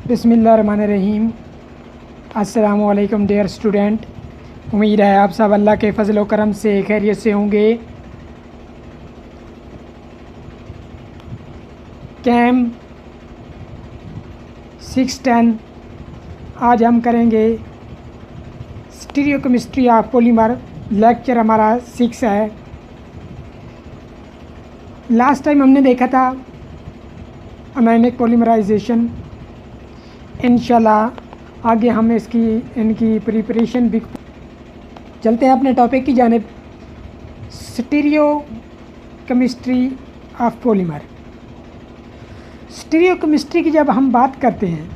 बिस्मिल्लाहिर्रहमानिर्रहीम। अस्सलामुअलैकुम dear student. उम्मीद है आप सब अल्लाह के फजल व करम से खैरियत से होंगे। कैम 610 आज हम करेंगे स्टीरियोकेमिस्ट्री ऑफ पॉलीमर। लेक्चर हमारा 6 है। लास्ट टाइम हमने देखा था अनायनिक पॉलीमराइजेशन। इंशाल्लाह आगे हम इनकी प्रिपरेशन भी चलते हैं अपने टॉपिक की जानिब। Stereochemistry of polymer. स्टीरियोकेमिस्ट्री की जब हम बात करते हैं,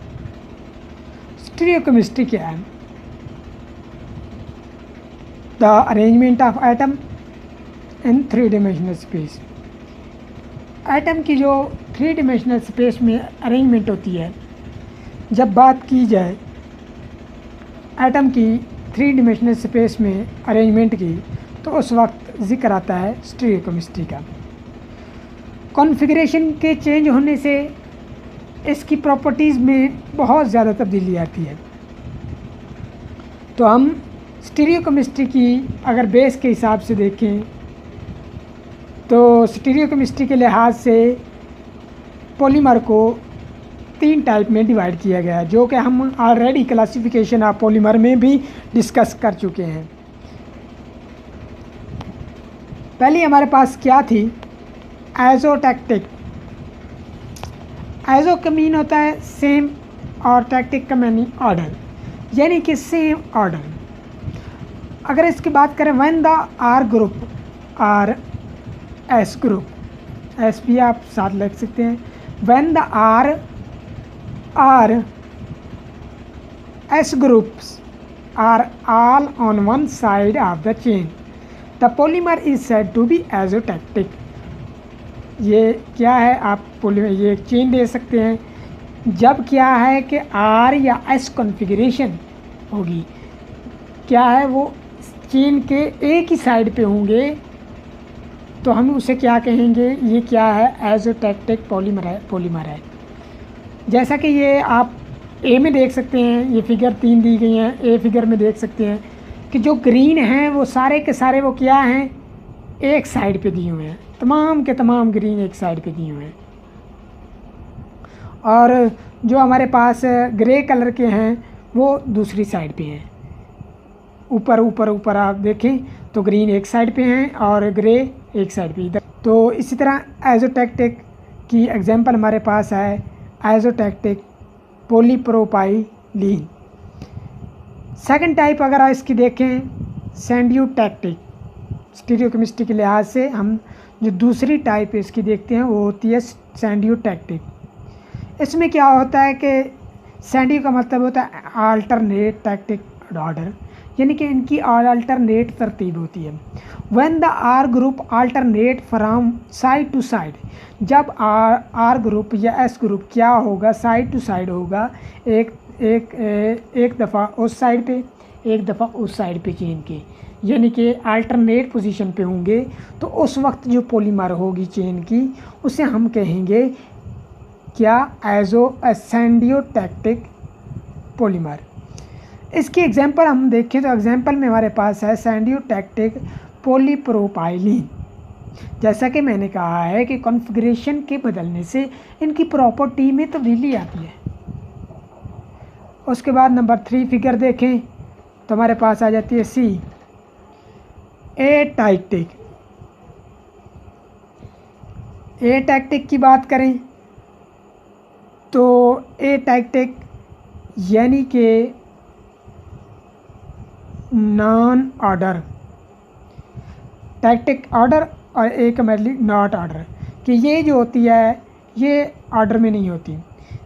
स्टीरियोकेमिस्ट्री क्या है? The arrangement of atom in 3 dimensional space. Atom की जो 3 डिमेंशनल स्पेस में अरेंजमेंट होती है, जब बात की जाए एटम की 3 डिमेंशनल स्पेस में अरेंजमेंट की, तो उस वक्त ज़िक्र आता है स्टीरियोकेमिस्ट्री का। कॉन्फ़िगरेशन के चेंज होने से इसकी प्रॉपर्टीज़ में बहुत ज़्यादा तब्दीली आती है। तो हम स्टीरियोकेमिस्ट्री की अगर बेस के हिसाब से देखें तो स्टीरियोकेमिस्ट्री के लिहाज से पॉलीमर को 3 टाइप में डिवाइड किया गया है, जो कि हम ऑलरेडी क्लासिफिकेशन ऑफ पॉलीमर में भी डिस्कस कर चुके हैं। पहले हमारे पास क्या थी? आइसोटैक्टिक। आइसो का मीन होता है सेम और टैक्टिक का मीनिंग ऑर्डर, यानी कि सेम ऑर्डर। अगर इसकी बात करें व्हेन द आर ग्रुप और एस ग्रुप, एस भी आप साथ लिख सकते हैं। When the R S groups are all on one side of the chain, the polymer is said to be isotactic। ये क्या है? आप ये एक चेन दे सकते हैं। जब क्या है कि R या S कॉन्फ़िगरेशन होगी, क्या है वो चेन के एक ही साइड पे होंगे, तो हम उसे क्या कहेंगे? ये क्या है? आइसोटैक्टिक पॉलीमर है। जैसा कि ये आप ए में देख सकते हैं, ये फिगर 3 दी गई हैं। ए फिगर में देख सकते हैं कि जो ग्रीन हैं वो सारे के सारे वो क्या हैं? एक साइड पे दिए हुए हैं। तमाम के तमाम ग्रीन एक साइड पे दिए हुए हैं। और जो हमारे पास ग्रे कलर के हैं वो दूसरी साइड पे हैं। ऊपर ऊपर ऊपर आप देखें तो ग्रीन एक साइड पे हैं और ग्रे एक साइड पे इधर। तो इसी तरह आइसोटैक्टिक की एग्जांपल हमारे पास है आइसोटैक्टिक पॉलीप्रोपाइलीन। सेकंड टाइप अगर आप इसकी देखें सैंडियोटैक्टिक। स्टीरियोकेमिस्ट्री के लिहाज से हम जो दूसरी टाइप इसकी देखते हैं वो होती है सैंडियोटैक्टिक। इसमें क्या होता है कि सैंडियो का मतलब होता है अल्टरनेट टैक्टिक ऑर्डर, यानी कि इनकी अल्टरनेट तरतीब होती है। When the R group alternate from side to side, जब आर ग्रुप या एस ग्रुप क्या होगा? साइड टू साइड होगा। एक दफ़ा उस साइड पे, एक दफ़ा उस साइड पे चेन के, यानी कि अल्टरनेट पोजीशन पे होंगे। तो उस वक्त जो पॉलीमर होगी चेन की, उसे हम कहेंगे क्या? सैंडियोटैक्टिक पॉलीमर। इसकी एग्जांपल हम देखें तो एग्जांपल में हमारे पास है सैंडियोटैक्टिक पॉलीप्रोपाइलीन। जैसा कि मैंने कहा है कि कॉन्फ़िगरेशन के बदलने से इनकी प्रॉपर्टी में तब्दीली आती है। उसके बाद नंबर 3 फिगर देखें तो हमारे पास आ जाती है सी एटैक्टिक। एटैक्टिक की बात करें तो एटैक्टिक यानी कि नॉन ऑर्डर। टैक्टिक ऑर्डर और एक मेडली नॉट ऑर्डर, कि ये जो होती है ये ऑर्डर में नहीं होती।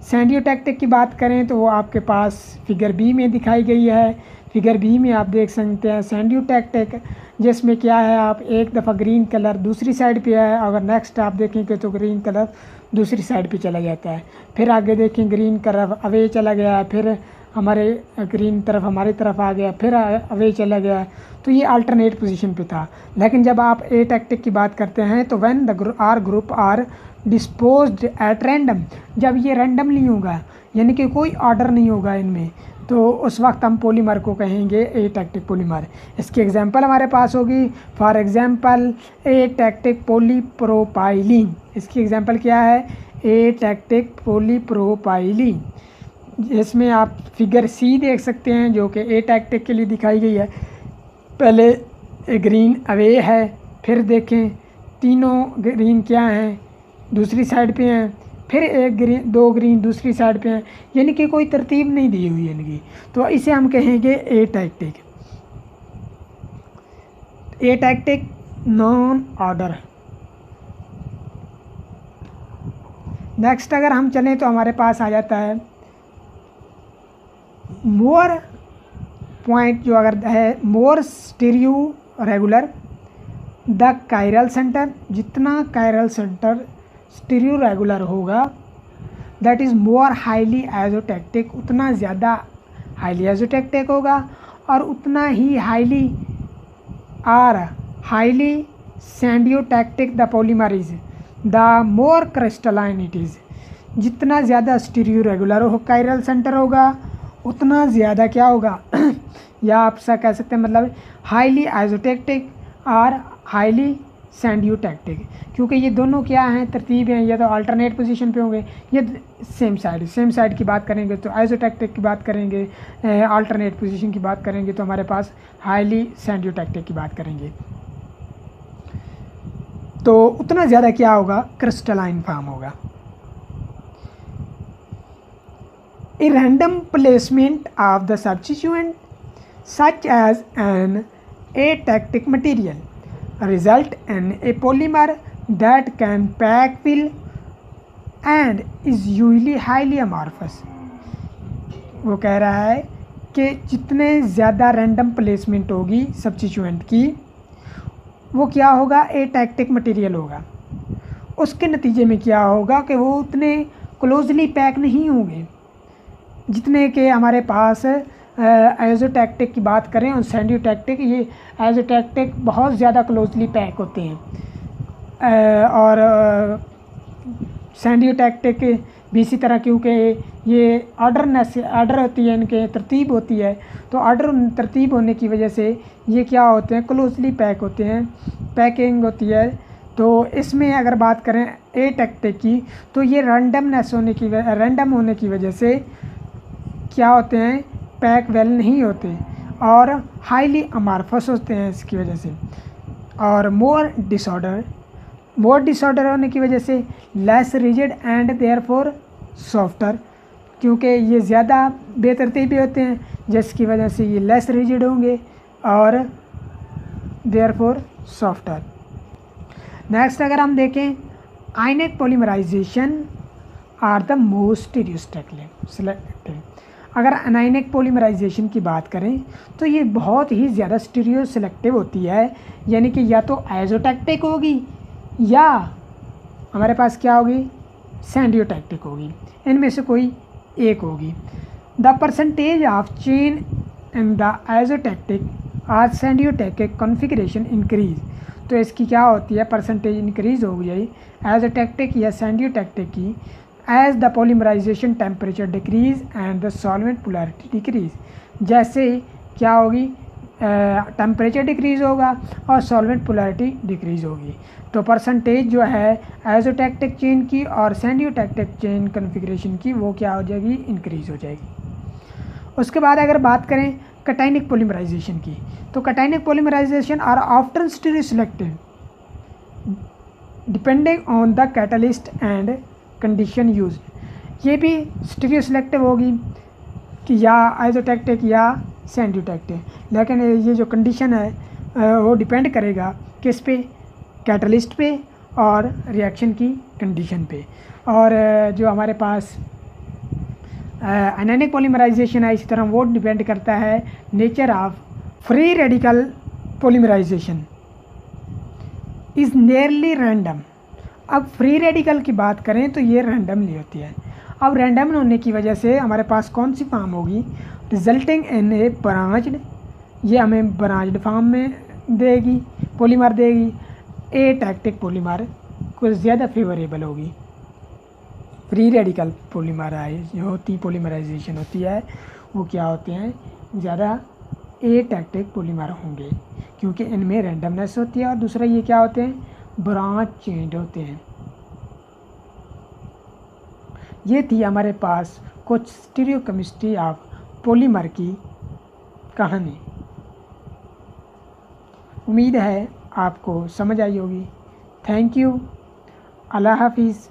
सैंडियोटैक्टिक की बात करें तो वो आपके पास फिगर बी में दिखाई गई है। फिगर बी में आप देख सकते हैं सैंडियोटैक्टिक, जिसमें क्या है, आप एक दफ़ा ग्रीन कलर दूसरी साइड पे है, अगर नेक्स्ट आप देखेंगे तो ग्रीन कलर दूसरी साइड पे चला जाता है। फिर आगे देखें ग्रीन कलर अवे चला गया, फिर हमारे ग्रीन तरफ हमारी तरफ आ गया, फिर अवे चला गया। तो ये अल्टरनेट पोजीशन पे था। लेकिन जब आप एटैक्टिक की बात करते हैं तो when the R group are disposed at random, जब ये रैंडमली होगा, यानी कि कोई ऑर्डर नहीं होगा इनमें, तो उस वक्त हम पॉलीमर को कहेंगे एटैक्टिक पॉलीमर। इसकी एग्जांपल हमारे पास होगी, फॉर एग्जांपल एटैक्टिक पॉलीप्रोपाइलीन। इसकी एग्जांपल क्या है? एटैक्टिक पॉलीप्रोपाइलीन। इसमें आप फिगर सी देख सकते हैं जो कि एटैक्टिक के लिए दिखाई गई है। पहले ग्रीन अवे है, फिर देखें तीनों ग्रीन क्या हैं, दूसरी साइड पे हैं, फिर एक ग्रीन, दो ग्रीन दूसरी साइड पे हैं, यानी कि कोई तरतीब नहीं दी हुई है इनकी, तो इसे हम कहेंगे एटैक्टिक। एटैक्टिक नॉन ऑर्डर। नेक्स्ट अगर हम चलें तो हमारे पास आ जाता है मोर पॉइंट, जो अगर है more stereo regular the chiral center. जितना कायरल सेंटर स्टीरियो रेगुलर होगा that is more highly isotactic, उतना ज़्यादा हाईली आइसोटैक्टिक होगा, और उतना ही highly syndiotactic the polymer is the more crystalline it is. जितना ज़्यादा स्टीरियो रेगुलर हो कायरल सेंटर होगा उतना ज़्यादा क्या होगा या आप सा कह सकते हैं मतलब हाईली आइसोटैक्टिक और हाईली सेंडियोटैक्टिक, क्योंकि ये दोनों क्या हैं, तरतीब हैं, या तो अल्टरनेट पोजीशन पे होंगे, ये सेम साइड की बात करेंगे तो आइसोटैक्टिक की बात करेंगे, अल्टरनेट पोजीशन की बात करेंगे तो हमारे पास हाईली सेंडियोटैक्टिक की बात करेंगे। तो उतना ज़्यादा क्या होगा, क्रिस्टलाइन फॉर्म होगा। A random placement of the substituent such as an atactic material result in a polymer that can pack well and is usually highly amorphous। वो कह रहा है कि जितने ज़्यादा रैंडम प्लेसमेंट होगी सब्स्टिट्यूएंट की, वो क्या होगा, एटैक्टिक मटेरियल होगा। उसके नतीजे में क्या होगा कि वो उतने क्लोजली पैक नहीं होंगे जितने के हमारे पास आइसोटैक्टिक की बात करें और सेंडियोटैक्टिक। ये आइसोटैक्टिक बहुत ज़्यादा क्लोजली पैक होते हैं और सेंडियोटैक्टिक भी इसी तरह, क्योंकि ये ऑर्डर होती है, इनके तरतीब होती है, तो ऑर्डर तरतीब होने की वजह से ये क्या होते हैं, क्लोजली पैक होते हैं, पैकिंग होती है। तो इसमें अगर बात करें एटैक्टिक की, तो ये रैंडम होने की वजह से क्या होते हैं, पैक वेल नहीं होते और हाईली अमार्फस होते हैं इसकी वजह से। और मोर डिसऑर्डर होने की वजह से less rigid and therefore softer, क्योंकि ये ज़्यादा बेतरतीबी होते हैं जिसकी वजह से ये लेस रिजिड होंगे और देयरफॉर सॉफ्टर। नेक्स्ट अगर हम देखें आयनिक polymerisation are the most stereoselective. अगर अनायनिक पॉलीमराइजेशन की बात करें तो ये बहुत ही ज़्यादा स्टीरियो सेलेक्टिव होती है, यानी कि या तो आइसोटैक्टिक होगी या हमारे पास क्या होगी, सेंडियोटैक्टिक होगी, इनमें से कोई एक होगी। The percentage of chain in the isotactic और सेंडियोटैक्टिक कॉन्फ़िगरेशन इंक्रीज। तो इसकी क्या होती है, परसेंटेज इंक्रीज हो गई आइसोटैक्टिक या सेंडियोटैक्टिक की as the polymerisation temperature decrease and the solvent polarity decrease. जैसे क्या होगी, टेम्परेचर डिक्रीज़ होगा और सॉल्वेंट पोलैरिटी डिक्रीज़ होगी, तो परसेंटेज जो है आइसोटैक्टिक चेन की और सेंडियोटैक्टिक चेन कॉन्फ़िगरेशन की वो क्या हो जाएगी, इंक्रीज़ हो जाएगी। उसके बाद अगर बात करें कैटायनिक पॉलीमराइजेशन की, तो cationic polymerisation are often stereoselective depending on the catalyst and condition used. ये भी स्टीरियो सेलेक्टिव होगी कि या आइसोटैक्टिक या सेंडियोटैक्टिक, लेकिन ये जो कंडीशन है वो डिपेंड करेगा किस पे, कैटलिस्ट पे और रिएक्शन की कंडीशन पे। और जो हमारे पास आयनिक पॉलीमराइजेशन है इसी तरह वो डिपेंड करता है nature of free radical polymerisation is nearly random. अब फ्री रेडिकल की बात करें तो ये रैंडमली होती है। अब रैंडम होने की वजह से हमारे पास कौन सी फॉर्म होगी, रिजल्टिंग इन ए ब्रांच्ड, ये हमें ब्रांच्ड फॉर्म में देगी, पॉलीमर देगी। एटैक्टिक पॉलीमर कुछ ज़्यादा फेवरेबल होगी। फ्री रेडिकल पोलीमराइजेशन होती है वो क्या होते हैं, ज़्यादा एटैक्टिक पॉलीमर होंगे क्योंकि इनमें रैंडमनेस होती है। और दूसरा ये क्या होते हैं, ब्रांच चेंज होते हैं। ये थी हमारे पास कुछ स्टीरियोकेमिस्ट्री ऑफ पॉलीमर की कहानी। उम्मीद है आपको समझ आई होगी। Thank you. अल्लाह हाफिज़।